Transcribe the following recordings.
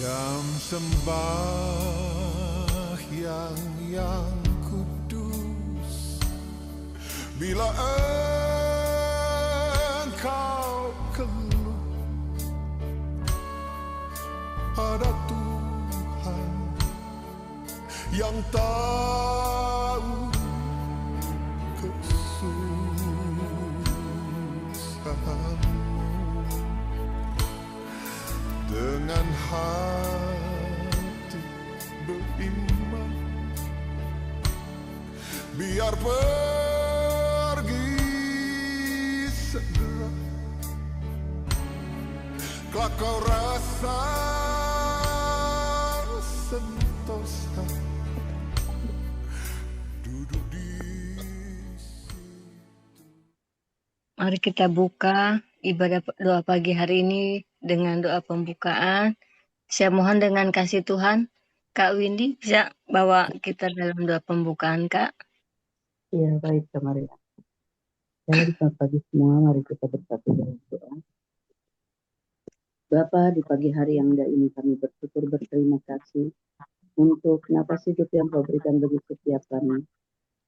Jam sembahyang yang kudus, bila engkau keluh pada Tuhan yang tahu kesusahanmu, dengan hati beriman, biar pergi segera, kelak kau rasa sentosa duduk di situ. Mari kita buka ibadah doa pagi hari ini dengan doa pembukaan. Saya mohon dengan kasih Tuhan, Kak Windy bisa bawa kita dalam doa pembukaan, Kak. Iya, baik, Kak Maria. Selamat pagi semua, mari kita bersatu dalam doa. Bapa, di pagi hari yang indah ini kami bersyukur berterima kasih untuk napas hidup yang Kau berikan bagi setiap kami,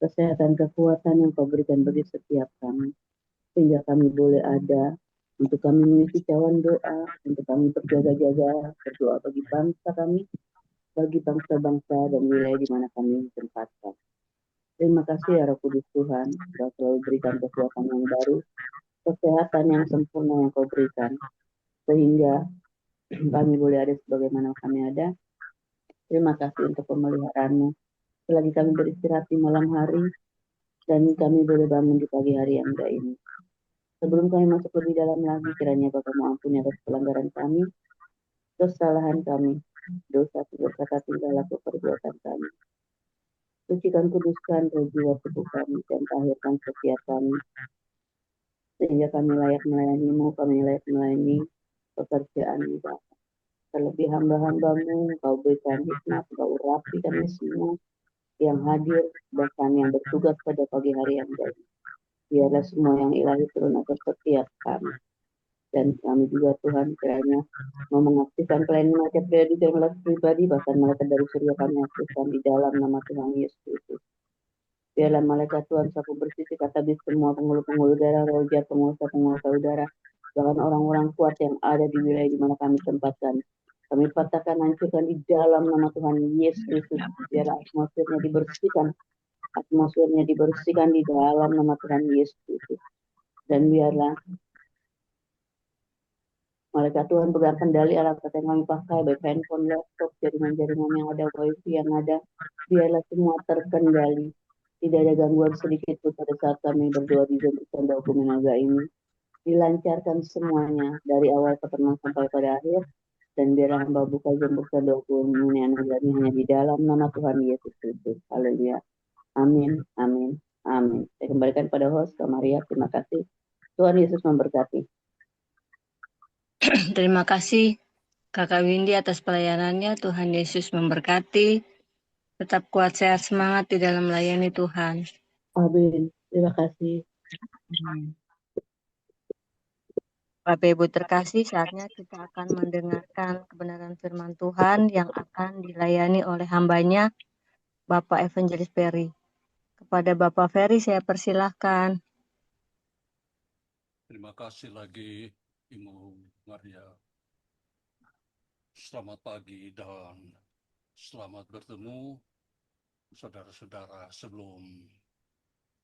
kesehatan, kekuatan yang Kau berikan bagi setiap kami, sehingga kami boleh ada untuk kami mengisi cawan doa, untuk kami berjaga-jaga, berdoa bagi bangsa kami, bagi bangsa-bangsa dan wilayah di mana kami ditempatkan. Terima kasih ya Roh Kudus Tuhan, Kau selalu berikan kekuatan yang baru, kesehatan yang sempurna yang Kau berikan, sehingga kami boleh ada sebagaimana kami ada. Terima kasih untuk pemeliharaan-Mu. Selagi kami beristirahat di malam hari, dan kami boleh bangun di pagi hari yang indah ini. Sebelum kami masuk lebih dalam lagi, kiranya Bapa mengampuni atas pelanggaran kami, kesalahan kami, dosa berkata tingkah laku perbuatan kami. Sucikan, kuduskan roh jiwa tubuh kami, dan tahirkan setiap kami, sehingga kami layak melayani-Mu, kami layak melayani pekerjaan-Mu, Bapa. Terlebih hamba-hamba-Mu, Kau berikan hikmat, Kau urapi kami semua yang hadir, bahkan yang bertugas pada pagi hari yang baik. Biarlah semua yang ilahi turun atas setiap kami. Dan kami juga Tuhan kiranya mau mengaktifkan pelayanan malaikat pribadi dan malaikat pribadi, bahkan malaikat dari surga kami aktifkan di dalam nama Tuhan Yesus Kristus. Biarlah malaikat Tuhan sapu bersih kata bis semua penghulu-penghulu darah, roh jahat, penguasa-penguasa udara, bahkan orang-orang kuat yang ada di wilayah di mana kami tempatkan. Kami patahkan, hancurkan di dalam nama Tuhan Yesus Kristus. Biarlah atmosfernya dibersihkan di dalam nama Tuhan Yesus Kristus. Dan biarlah malaikat Tuhan pegang kendali alat yang kami pakai, baik handphone, laptop, jaringan-jaringan yang ada, wifi yang ada, biarlah semua terkendali. Tidak ada gangguan sedikit pun pada saat kami berdoa di Zoom Bercanda Hukum Naga ini. Dilancarkan semuanya dari awal ke tengah sampai pada akhir. Dan biarlah hamba buka Zoom Bercanda Hukum Naga ini hanya di dalam nama Tuhan Yesus Kristus. Haleluya. Amin, amin, amin. Saya kembalikan pada host, Kak Maria. Terima kasih. Tuhan Yesus memberkati. Terima kasih Kakak Windy atas pelayanannya. Tuhan Yesus memberkati. Tetap kuat, sehat, semangat di dalam melayani Tuhan. Amin. Terima kasih. Bapak Ibu terkasih, saatnya kita akan mendengarkan kebenaran firman Tuhan yang akan dilayani oleh hambanya, Bapak Evangelis Ferry. Kepada Bapak Ferry saya persilahkan. Terima kasih lagi Ibu Maria. Selamat pagi dan selamat bertemu saudara-saudara. Sebelum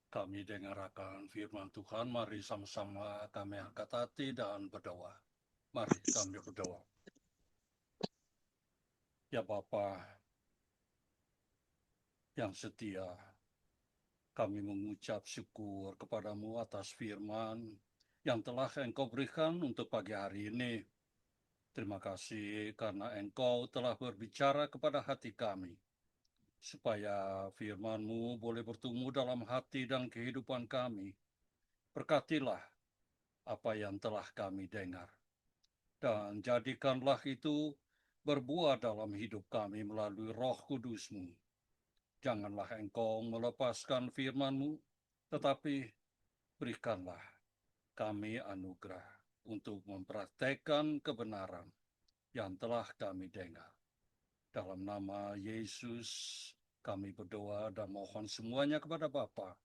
kami dengarkan firman Tuhan, mari sama-sama kami angkat hati dan berdoa. Mari kami berdoa. Ya Bapa yang setia, kami mengucap syukur kepadamu atas firman yang telah Engkau berikan untuk pagi hari ini. Terima kasih karena Engkau telah berbicara kepada hati kami, supaya firman-Mu boleh bertumbuh dalam hati dan kehidupan kami. Berkatilah apa yang telah kami dengar, dan jadikanlah itu berbuah dalam hidup kami melalui Roh Kudus-Mu. Janganlah Engkau melepaskan firman-Mu, tetapi berikanlah kami anugerah untuk mempraktekkan kebenaran yang telah kami dengar. Dalam nama Yesus kami berdoa dan mohon semuanya kepada Bapa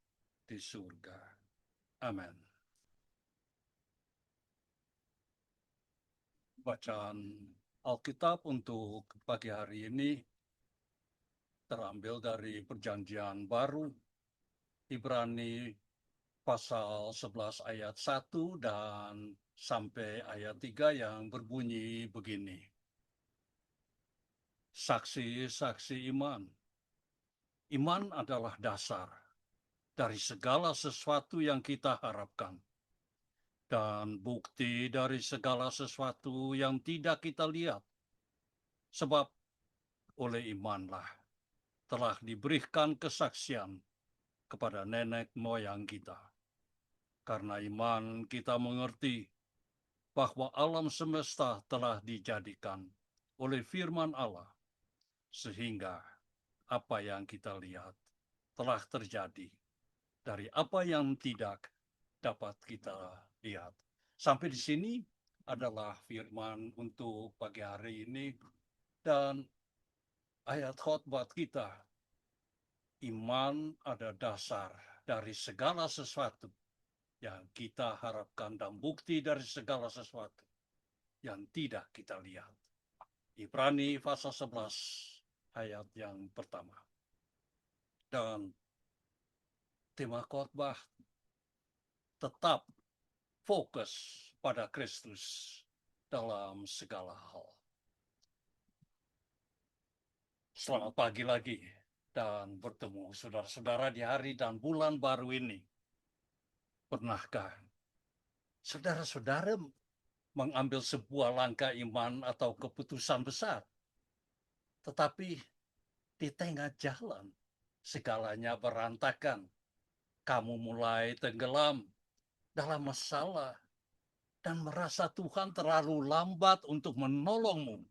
di surga. Amin. Bacaan Alkitab untuk pagi hari ini terambil dari Perjanjian Baru, Ibrani pasal 11 ayat 1 dan sampai ayat 3 yang berbunyi begini. Saksi-saksi iman. Iman adalah dasar dari segala sesuatu yang kita harapkan dan bukti dari segala sesuatu yang tidak kita lihat. Sebab oleh imanlah telah diberikan kesaksian kepada nenek moyang kita. Karena iman kita mengerti bahwa alam semesta telah dijadikan oleh firman Allah, sehingga apa yang kita lihat telah terjadi dari apa yang tidak dapat kita lihat. Sampai di sini adalah firman untuk pagi hari ini, dan ayat khotbah kita. Iman ada dasar dari segala sesuatu yang kita harapkan dan bukti dari segala sesuatu yang tidak kita lihat. Ibrani pasal 11 ayat yang pertama. Dan tema khotbah tetap fokus pada Kristus dalam segala hal. Selamat pagi lagi dan bertemu saudara-saudara di hari dan bulan baru ini. Pernahkah saudara-saudara mengambil sebuah langkah iman atau keputusan besar, tetapi di tengah jalan segalanya berantakan, kamu mulai tenggelam dalam masalah dan merasa Tuhan terlalu lambat untuk menolongmu?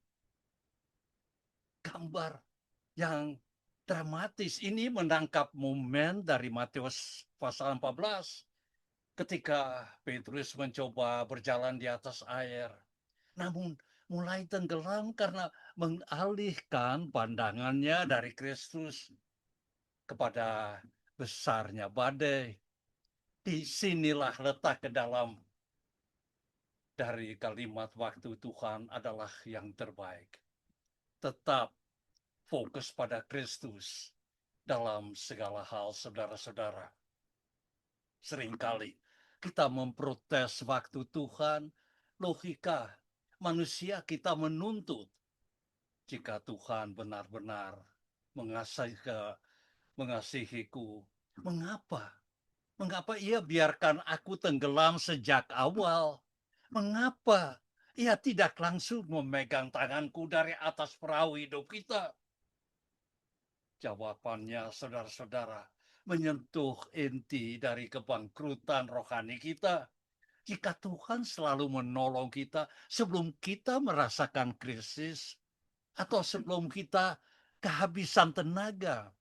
Gambar yang dramatis ini menangkap momen dari Matius pasal 14 ketika Petrus mencoba berjalan di atas air, namun mulai tenggelam karena mengalihkan pandangannya dari Kristus kepada besarnya badai. Disinilah letak ke dalam dari kalimat waktu Tuhan adalah yang terbaik. Tetap fokus pada Kristus dalam segala hal, saudara-saudara. Seringkali kita memprotes waktu Tuhan, logika manusia kita menuntut jika Tuhan benar-benar mengasihiku, mengapa? Mengapa ia biarkan aku tenggelam sejak awal? Mengapa ia tidak langsung memegang tanganku dari atas perahu hidup kita? Jawabannya, saudara-saudara, menyentuh inti dari kebangkrutan rohani kita. Jika Tuhan selalu menolong kita sebelum kita merasakan krisis atau sebelum kita kehabisan tenaga,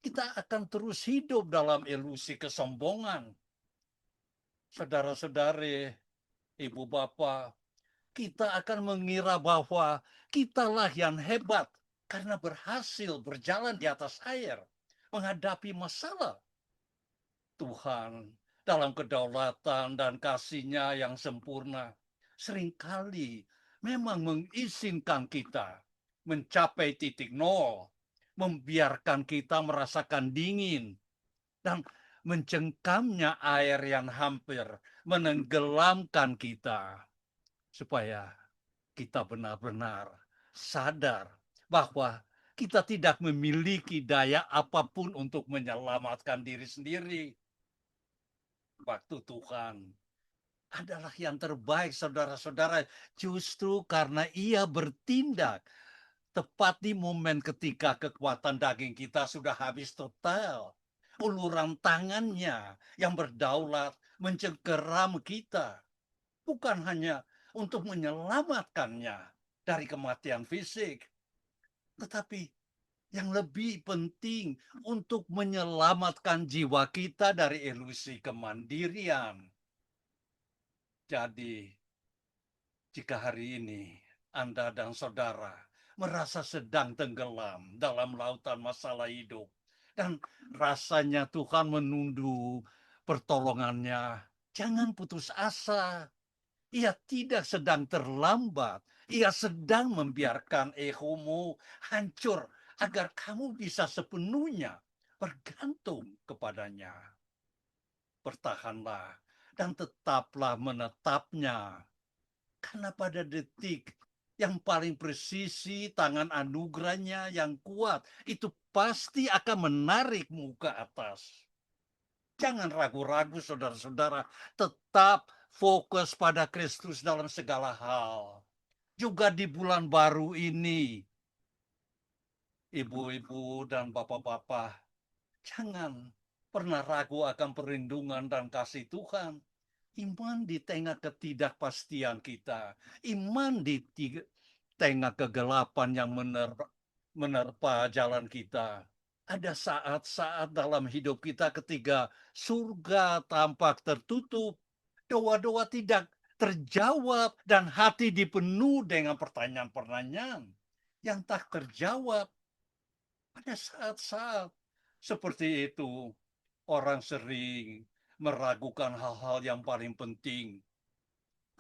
kita akan terus hidup dalam ilusi kesombongan. Saudara-saudari, ibu bapak, kita akan mengira bahwa kitalah yang hebat karena berhasil berjalan di atas air, menghadapi masalah. Tuhan dalam kedaulatan dan kasih-Nya yang sempurna seringkali memang mengizinkan kita mencapai titik nol, membiarkan kita merasakan dingin, dan mencengkamnya air yang hampir menenggelamkan kita, supaya kita benar-benar sadar bahwa kita tidak memiliki daya apapun untuk menyelamatkan diri sendiri. Waktu Tuhan adalah yang terbaik, saudara-saudara, justru karena Ia bertindak tepat di momen ketika kekuatan daging kita sudah habis total. Uluran tangannya yang berdaulat mencengkeram kita, bukan hanya untuk menyelamatkannya dari kematian fisik, tetapi yang lebih penting untuk menyelamatkan jiwa kita dari ilusi kemandirian. Jadi, jika hari ini Anda dan saudara merasa sedang tenggelam dalam lautan masalah hidup, dan rasanya Tuhan menundu pertolongannya, jangan putus asa. Ia tidak sedang terlambat. Ia sedang membiarkan egomu hancur agar kamu bisa sepenuhnya bergantung kepadanya. Bertahanlah dan tetaplah menetapnya. Karena pada detik yang paling presisi, tangan anugerahnya yang kuat itu pasti akan menarikmu ke atas. Jangan ragu-ragu, saudara-saudara. Tetap fokus pada Kristus dalam segala hal. Juga di bulan baru ini, ibu-ibu dan bapak-bapak, jangan pernah ragu akan perlindungan dan kasih Tuhan. Iman di tengah ketidakpastian kita, iman di tengah kegelapan yang menerpa jalan kita. Ada saat-saat dalam hidup kita ketika surga tampak tertutup, doa-doa tidak terjawab, dan hati dipenuhi dengan pertanyaan-pertanyaan yang tak terjawab. Pada saat-saat seperti itu, orang sering meragukan hal-hal yang paling penting.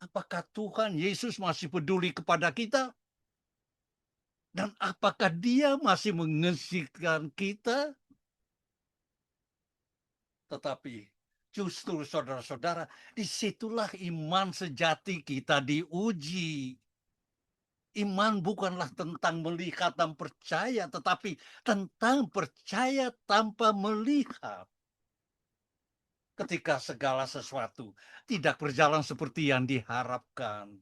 Apakah Tuhan Yesus masih peduli kepada kita? Dan apakah Dia masih mengasihi kita? Tetapi justru saudara-saudara, disitulah iman sejati kita diuji. Iman bukanlah tentang melihat dan percaya, tetapi tentang percaya tanpa melihat. Ketika segala sesuatu tidak berjalan seperti yang diharapkan,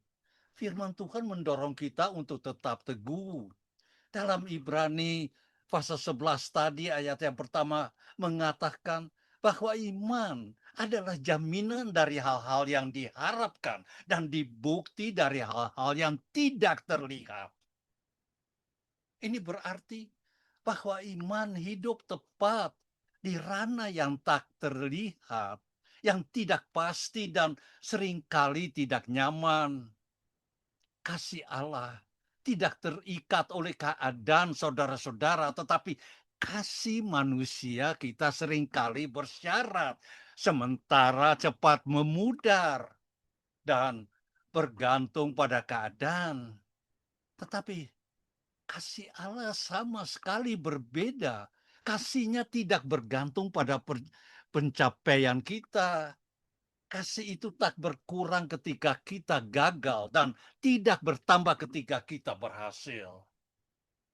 firman Tuhan mendorong kita untuk tetap teguh. Dalam Ibrani pasal 11 tadi, ayat yang pertama mengatakan bahwa iman adalah jaminan dari hal-hal yang diharapkan dan dibukti dari hal-hal yang tidak terlihat. Ini berarti bahwa iman hidup tepat di ranah yang tak terlihat, yang tidak pasti dan seringkali tidak nyaman. Kasih Allah tidak terikat oleh keadaan saudara-saudara, tetapi kasih manusia kita seringkali bersyarat, sementara cepat memudar dan bergantung pada keadaan. Tetapi kasih Allah sama sekali berbeda. Kasihnya tidak bergantung pada pencapaian kita. Kasih itu tak berkurang ketika kita gagal dan tidak bertambah ketika kita berhasil.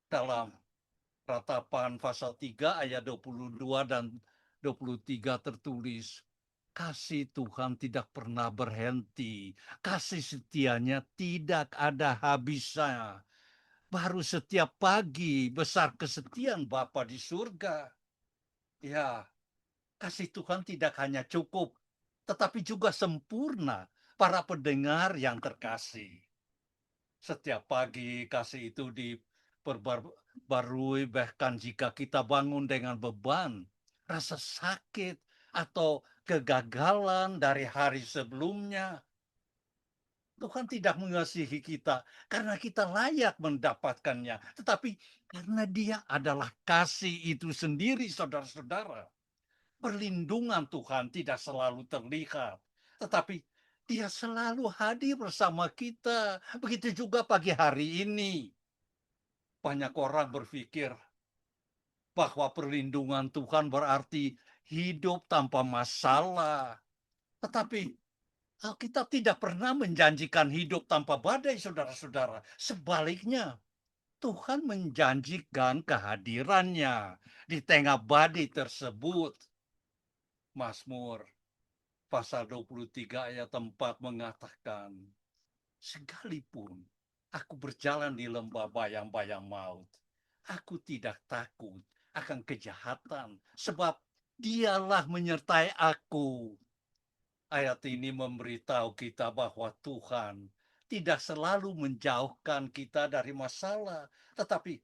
Dalam Ratapan pasal 3 ayat 22 dan 23 tertulis, kasih Tuhan tidak pernah berhenti, kasih setianya tidak ada habisnya. Baru setiap pagi besar kesetiaan Bapa di surga. Ya, kasih Tuhan tidak hanya cukup, tetapi juga sempurna para pendengar yang terkasih. Setiap pagi kasih itu diperbarui, bahkan jika kita bangun dengan beban, rasa sakit, atau kegagalan dari hari sebelumnya. Tuhan tidak mengasihi kita karena kita layak mendapatkannya, tetapi karena Dia adalah kasih itu sendiri, saudara-saudara. Perlindungan Tuhan tidak selalu terlihat, tetapi Dia selalu hadir bersama kita. Begitu juga pagi hari ini. Banyak orang berpikir bahwa perlindungan Tuhan berarti hidup tanpa masalah. Tetapi Alkitab tidak pernah menjanjikan hidup tanpa badai, saudara-saudara. Sebaliknya, Tuhan menjanjikan kehadirannya di tengah badai tersebut. Mazmur pasal 23 ayat 4 mengatakan, sekalipun aku berjalan di lembah bayang-bayang maut, aku tidak takut akan kejahatan, sebab Dialah menyertai aku. Ayat ini memberitahu kita bahwa Tuhan tidak selalu menjauhkan kita dari masalah, tetapi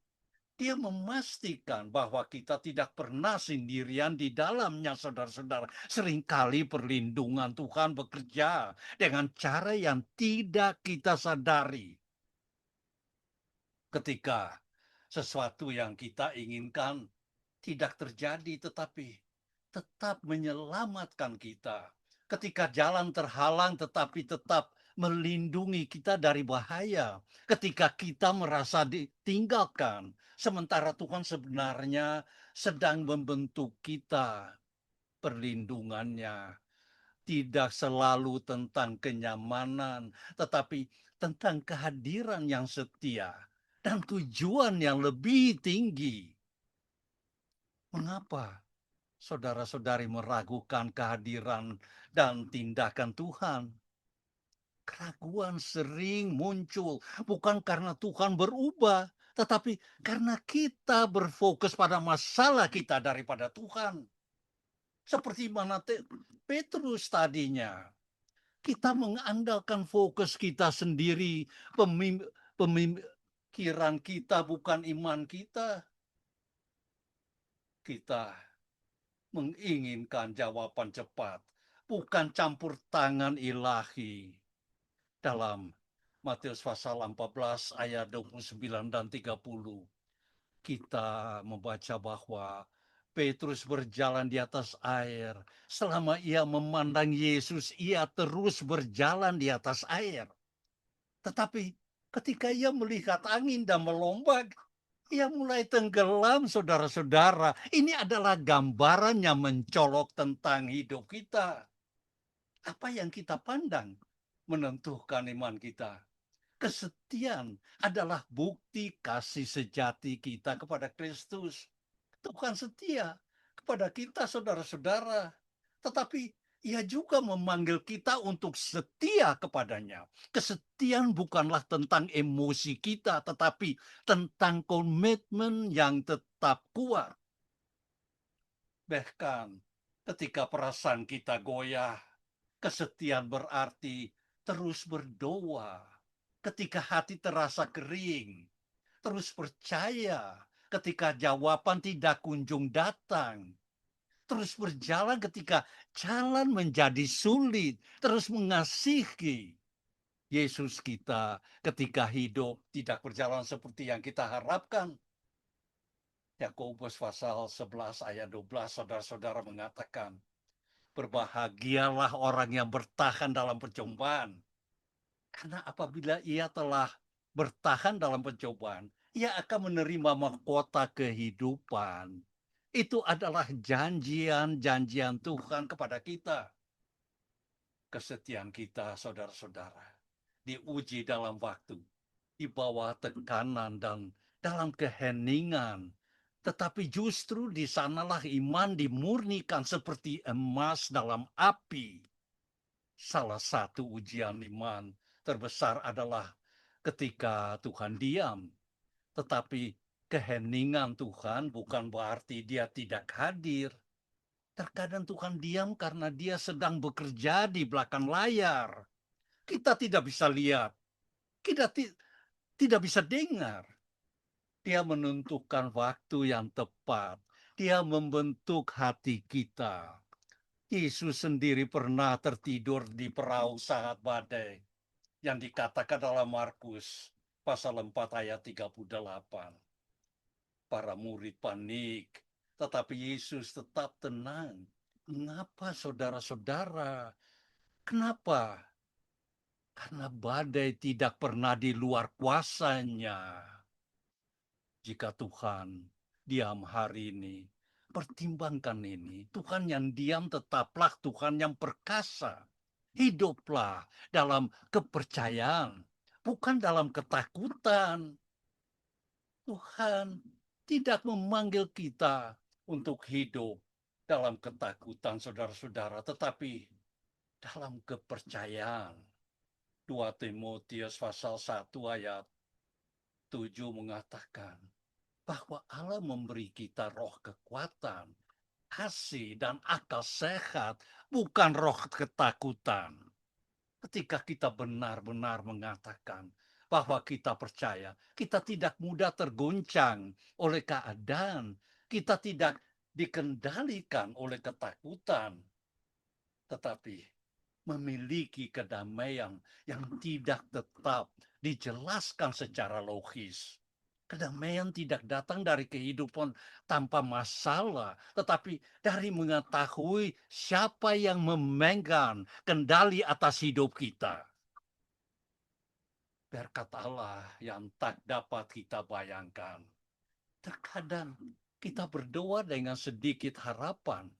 Dia memastikan bahwa kita tidak pernah sendirian di dalamnya, saudara-saudara. Seringkali perlindungan Tuhan bekerja dengan cara yang tidak kita sadari. ketika sesuatu yang kita inginkan tidak terjadi, tetapi tetap menyelamatkan kita. Ketika jalan terhalang, tetapi tetap melindungi kita dari bahaya. Ketika kita merasa ditinggalkan, sementara Tuhan sebenarnya sedang membentuk kita. Perlindungannya tidak selalu tentang kenyamanan, tetapi tentang kehadiran yang setia dan tujuan yang lebih tinggi. Mengapa saudara-saudari meragukan kehadiran dan tindakan Tuhan? Keraguan sering muncul bukan karena Tuhan berubah, tetapi karena kita berfokus pada masalah kita daripada Tuhan. Seperti mana Petrus tadinya. Kita mengandalkan fokus kita sendiri, pemikiran kita bukan iman kita. Kita menginginkan jawaban cepat, bukan campur tangan ilahi. Dalam Matius pasal 14 ayat 29 dan 30, kita membaca bahwa Petrus berjalan di atas air. Selama ia memandang Yesus, ia terus berjalan di atas air. Tetapi ketika ia melihat angin dan melombak, ia mulai tenggelam, saudara-saudara. Ini adalah gambaran yang mencolok tentang hidup kita. Apa yang kita pandang menentukan iman kita. Kesetiaan adalah bukti kasih sejati kita kepada Kristus. Tuhan setia kepada kita, saudara-saudara. Tetapi ia juga memanggil kita untuk setia kepadanya. Kesetiaan bukanlah tentang emosi kita, tetapi tentang komitmen yang tetap kuat. Bahkan ketika perasaan kita goyah, kesetiaan berarti terus berdoa. Ketika hati terasa kering, terus percaya ketika jawaban tidak kunjung datang. Terus berjalan ketika jalan menjadi sulit. Terus mengasihi Yesus kita ketika hidup tidak berjalan seperti yang kita harapkan. Yakobus pasal 11 ayat 12, saudara-saudara mengatakan, berbahagialah orang yang bertahan dalam percobaan. Karena apabila ia telah bertahan dalam pencobaan, ia akan menerima mahkota kehidupan. Itu adalah janjian-janjian Tuhan kepada kita. Kesetiaan kita, saudara-saudara, diuji dalam waktu, di bawah tekanan dan dalam keheningan. Tetapi justru di sanalah iman dimurnikan seperti emas dalam api. Salah satu ujian iman terbesar adalah ketika Tuhan diam. Tetapi keheningan Tuhan bukan berarti dia tidak hadir. Terkadang Tuhan diam karena dia sedang bekerja di belakang layar. Kita tidak bisa lihat. Kita tidak bisa dengar. Dia menentukan waktu yang tepat. Dia membentuk hati kita. Yesus sendiri pernah tertidur di perahu saat badai. Yang dikatakan dalam Markus pasal 4 ayat 38. Para murid panik, tetapi Yesus tetap tenang. Mengapa saudara-saudara? Kenapa? Karena badai tidak pernah di luar kuasanya. Jika Tuhan diam hari ini, pertimbangkan ini. Tuhan yang diam tetaplah Tuhan yang perkasa. Hiduplah dalam kepercayaan, bukan dalam ketakutan. Tuhan tidak memanggil kita untuk hidup dalam ketakutan, saudara-saudara, tetapi dalam kepercayaan. 2 Timotius pasal 1 ayat 7 mengatakan bahwa Allah memberi kita roh kekuatan, kasih, dan akal sehat, bukan roh ketakutan. Ketika kita benar-benar mengatakan bahwa kita percaya, kita tidak mudah terguncang oleh keadaan, kita tidak dikendalikan oleh ketakutan, tetapi memiliki kedamaian yang tidak tetap dijelaskan secara logis. Kedamaian tidak datang dari kehidupan tanpa masalah, tetapi dari mengetahui siapa yang memegang kendali atas hidup kita. Berkat Allah yang tak dapat kita bayangkan. Terkadang kita berdoa dengan sedikit harapan,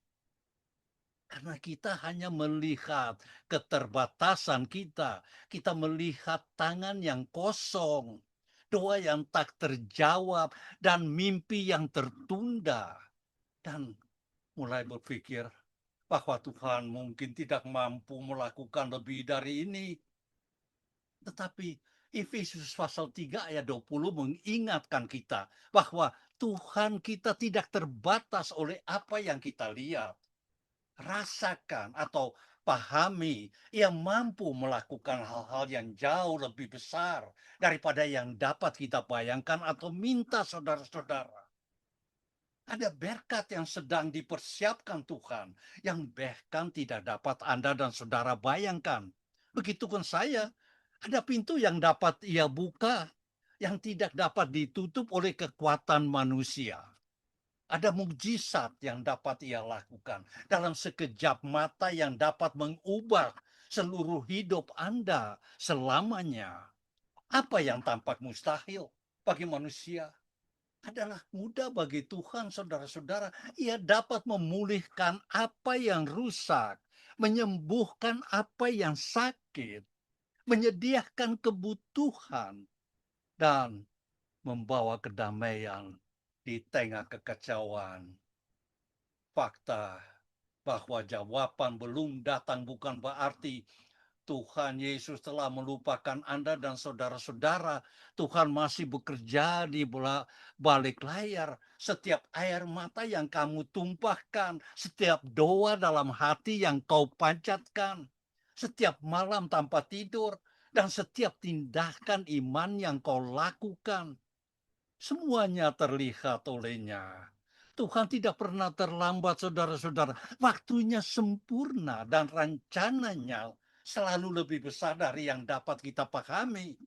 karena kita hanya melihat keterbatasan kita. Kita melihat tangan yang kosong, doa yang tak terjawab, dan mimpi yang tertunda. Dan mulai berpikir bahwa Tuhan mungkin tidak mampu melakukan lebih dari ini. Tetapi Efesus pasal 3 ayat 20 mengingatkan kita bahwa Tuhan kita tidak terbatas oleh apa yang kita lihat, rasakan, atau pahami. Ia mampu melakukan hal-hal yang jauh lebih besar daripada yang dapat kita bayangkan atau minta, saudara-saudara. Ada berkat yang sedang dipersiapkan Tuhan, yang bahkan tidak dapat Anda dan saudara bayangkan. Begitupun saya, ada pintu yang dapat ia buka, yang tidak dapat ditutup oleh kekuatan manusia. Ada mukjizat yang dapat ia lakukan dalam sekejap mata, yang dapat mengubah seluruh hidup Anda selamanya. Apa yang tampak mustahil bagi manusia adalah mudah bagi Tuhan, saudara-saudara. Ia dapat memulihkan apa yang rusak, menyembuhkan apa yang sakit, menyediakan kebutuhan, dan membawa kedamaian di tengah kekacauan. Fakta bahwa jawaban belum datang bukan berarti Tuhan Yesus telah melupakan Anda dan saudara-saudara. Tuhan masih bekerja di balik layar. Setiap air mata yang kamu tumpahkan, setiap doa dalam hati yang kau panjatkan, setiap malam tanpa tidur, dan setiap tindakan iman yang kau lakukan, semuanya terlihat olehnya. Tuhan tidak pernah terlambat, saudara-saudara. Waktunya sempurna dan rencananya selalu lebih besar dari yang dapat kita pahami.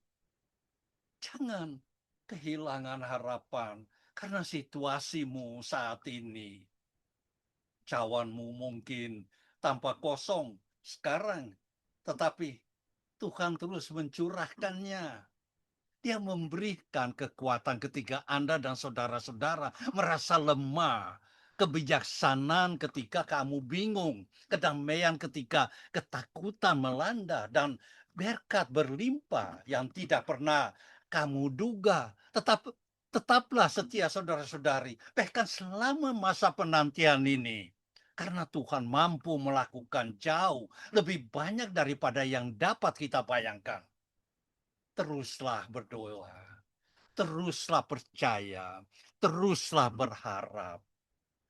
Jangan kehilangan harapan karena situasimu saat ini. Cawanmu mungkin tampak kosong sekarang, tetapi Tuhan terus mencurahkannya. Dia memberikan kekuatan ketika Anda dan saudara-saudara merasa lemah, kebijaksanaan ketika kamu bingung, kedamaian ketika ketakutan melanda, dan berkat berlimpah yang tidak pernah kamu duga. Tetaplah setia, saudara-saudari, bahkan selama masa penantian ini. Karena Tuhan mampu melakukan jauh lebih banyak daripada yang dapat kita bayangkan. Teruslah berdoa, teruslah percaya, teruslah berharap.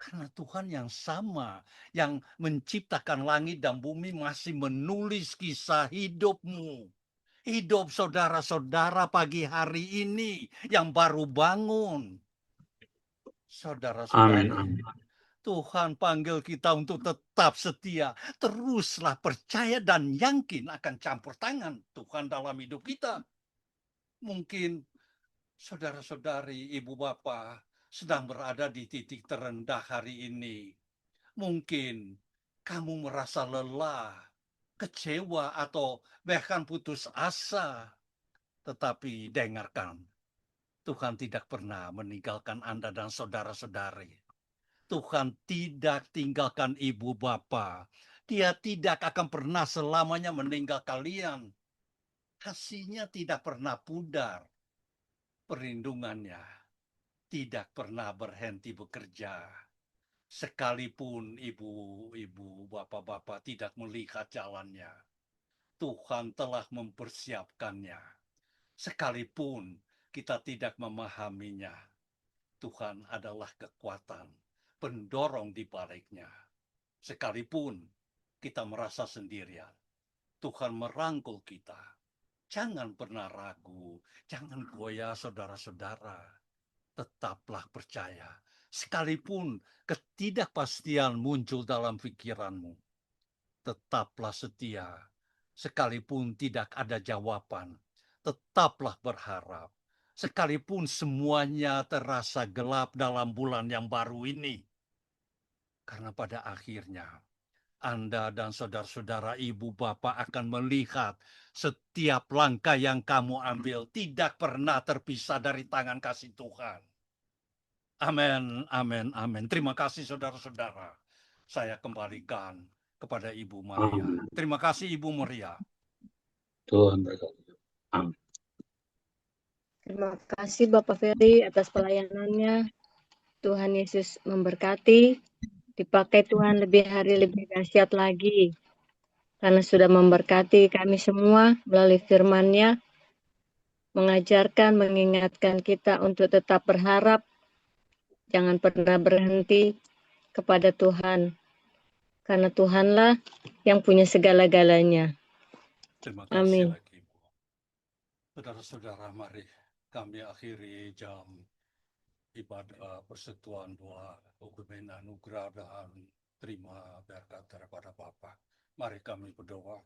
Karena Tuhan yang sama, yang menciptakan langit dan bumi, masih menulis kisah hidupmu. Hidup saudara-saudara pagi hari ini yang baru bangun. Saudara-saudari, Tuhan panggil kita untuk tetap setia. Teruslah percaya dan yakin akan campur tangan Tuhan dalam hidup kita. Mungkin saudara-saudari, ibu bapa sedang berada di titik terendah hari ini. Mungkin kamu merasa lelah, kecewa, atau bahkan putus asa. Tetapi dengarkan, Tuhan tidak pernah meninggalkan Anda dan saudara-saudari. Tuhan tidak tinggalkan ibu bapa. Dia tidak akan pernah selamanya meninggal kalian. Kasih-Nya tidak pernah pudar. Perlindungannya tidak pernah berhenti bekerja. Sekalipun ibu-ibu, bapak-bapak tidak melihat jalannya, Tuhan telah mempersiapkannya. Sekalipun kita tidak memahaminya, Tuhan adalah kekuatan, pendorong di baliknya. Sekalipun kita merasa sendirian, Tuhan merangkul kita. Jangan pernah ragu, jangan goyah, saudara-saudara. Tetaplah percaya, sekalipun ketidakpastian muncul dalam pikiranmu. Tetaplah setia, sekalipun tidak ada jawaban. Tetaplah berharap, sekalipun semuanya terasa gelap dalam bulan yang baru ini. Karena pada akhirnya Anda dan saudara-saudara ibu bapak akan melihat setiap langkah yang kamu ambil tidak pernah terpisah dari tangan kasih Tuhan. Amin, amin, amin. Terima kasih saudara-saudara. Saya kembalikan kepada Ibu Maria. Amin. Terima kasih Ibu Maria. Tuhan berkati. Amin. Terima kasih Bapak Ferry atas pelayanannya. Tuhan Yesus memberkati. Dipakai Tuhan lebih hari lebih dahsyat lagi. Karena sudah memberkati kami semua melalui firman-Nya. Mengajarkan, mengingatkan kita untuk tetap berharap. Jangan pernah berhenti kepada Tuhan. Karena Tuhanlah yang punya segala-galanya. Terima Amin. kasih lagi Ibu. Saudara-saudara, mari kami akhiri jam ibadah persekutuan doa ukumen anugerah dan terima berkat daripada Bapa. Mari kami berdoa.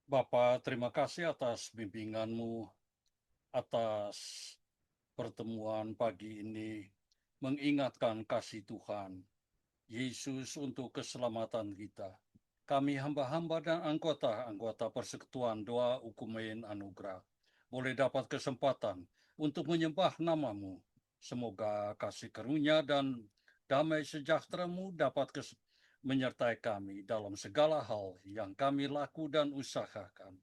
Bapa, terima kasih atas bimbingan-Mu, atas pertemuan pagi ini, mengingatkan kasih Tuhan, Yesus untuk keselamatan kita. Kami hamba-hamba dan anggota persekutuan doa ukumen anugerah boleh dapat kesempatan untuk menyembah nama-Mu. Semoga kasih karunia dan damai sejahtera-Mu dapat menyertai kami dalam segala hal yang kami laku dan usahakan.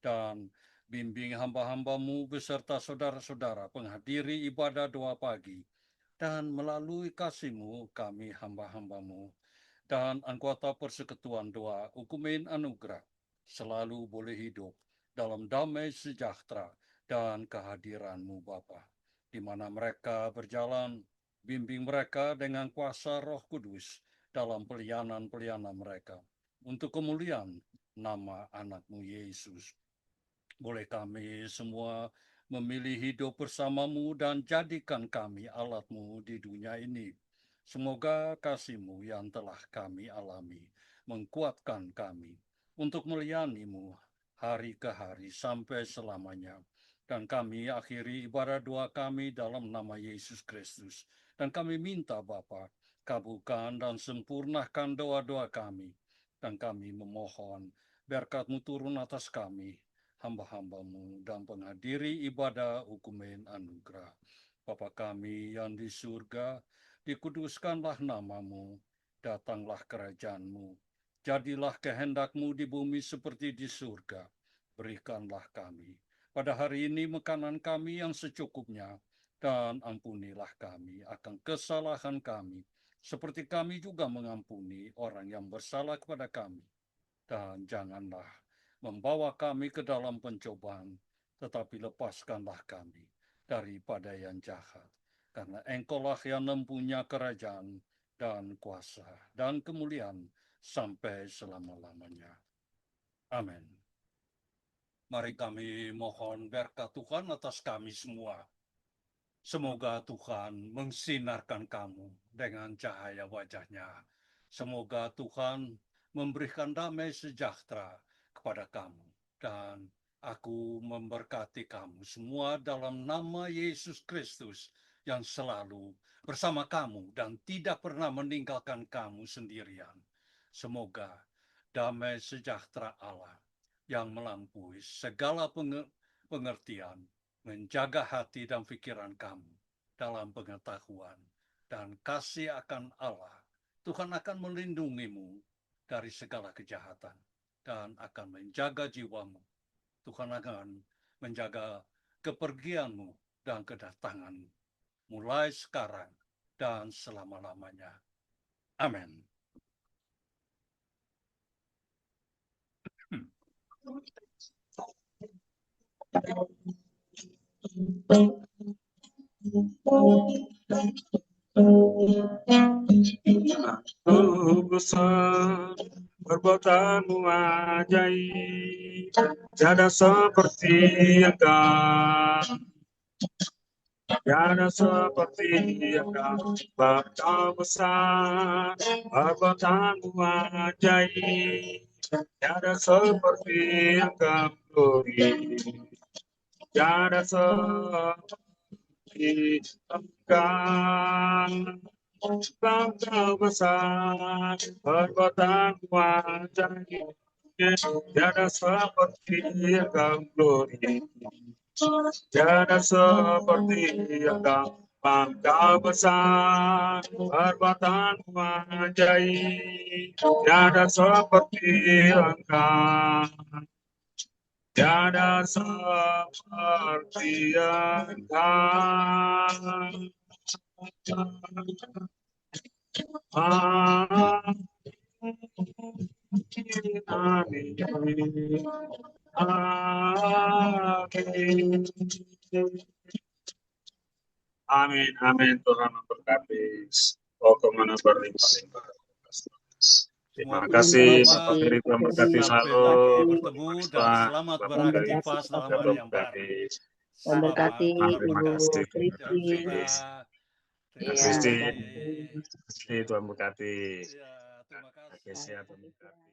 Dan bimbing hamba-hamba-Mu beserta saudara-saudara penghadiri ibadah doa pagi. Dan melalui kasih-Mu kami hamba-hamba-Mu dan anggota persekutuan doa ukumen anugerah selalu boleh hidup dalam damai sejahtera dan kehadiran-Mu Bapa. Di mana mereka berjalan, bimbing mereka dengan kuasa Roh Kudus dalam pelayanan-pelayanan mereka. Untuk kemuliaan nama anak-Mu Yesus. Boleh kami semua memilih hidup bersama-Mu dan jadikan kami alat-Mu di dunia ini. Semoga kasih-Mu yang telah kami alami menguatkan kami untuk melayani-Mu hari ke hari sampai selamanya. Dan kami akhiri ibadah doa kami dalam nama Yesus Kristus. Dan kami minta Bapa, kabulkan dan sempurnakan doa-doa kami. Dan kami memohon berkat-Mu turun atas kami, hamba-hamba-Mu dan penghadiri ibadah ukumen anugerah. Bapa kami yang di surga, dikuduskanlah nama-Mu, datanglah kerajaan-Mu, jadilah kehendak-Mu di bumi seperti di surga. Berikanlah kami pada hari ini makanan kami yang secukupnya, dan ampunilah kami akan kesalahan kami, seperti kami juga mengampuni orang yang bersalah kepada kami. Dan janganlah membawa kami ke dalam pencobaan, tetapi lepaskanlah kami daripada yang jahat. Karena Engkau-lah yang mempunyai kerajaan dan kuasa dan kemuliaan sampai selama-lamanya. Amin. Mari kami mohon berkat Tuhan atas kami semua. Semoga Tuhan mensinarkan kamu dengan cahaya wajah-Nya. Semoga Tuhan memberikan damai sejahtera kepada kamu. Dan aku memberkati kamu semua dalam nama Yesus Kristus yang selalu bersama kamu dan tidak pernah meninggalkan kamu sendirian. Semoga damai sejahtera Allah yang melampaui segala pengertian menjaga hati dan pikiran kamu dalam pengetahuan dan kasih akan Allah. Tuhan akan melindungimu dari segala kejahatan dan akan menjaga jiwamu. Tuhan akan menjaga kepergianmu dan kedatanganmu mulai sekarang dan selama-lamanya. Amin. Besar perbuatanmu ajaib, tiada seperti Engkau, tiada seperti Engkau. Engkau besar perbuatanmu ajaib, tiada seperti Engkau. Glory. tiada seperti Engkau. Engkau besar, perbuatanmu ajaib, tiada seperti Engkau glory, tiada seperti Engkau. Engkau besar, perbuatanmu ajaib, tiada seperti Engkau. Tiada seperti Engkau. Amin, amin. Tuhan memberkati. Oh, kemana berlimpah-limpah. Terima Semua kasih, selamat. Bapak Ferry. Tuhan berkati Sampai selalu. lagi bertemu dan Pak, selamat Bapak beraktivitas dalam Tuhan hari yang baru. memberkati. Tuhan berkati Selamat Terima Ibu kasih. Kristi. Terima Iya, kasih. Tuhan berkati. Ya, terima kasih. Oke, siap. Tuhan berkati.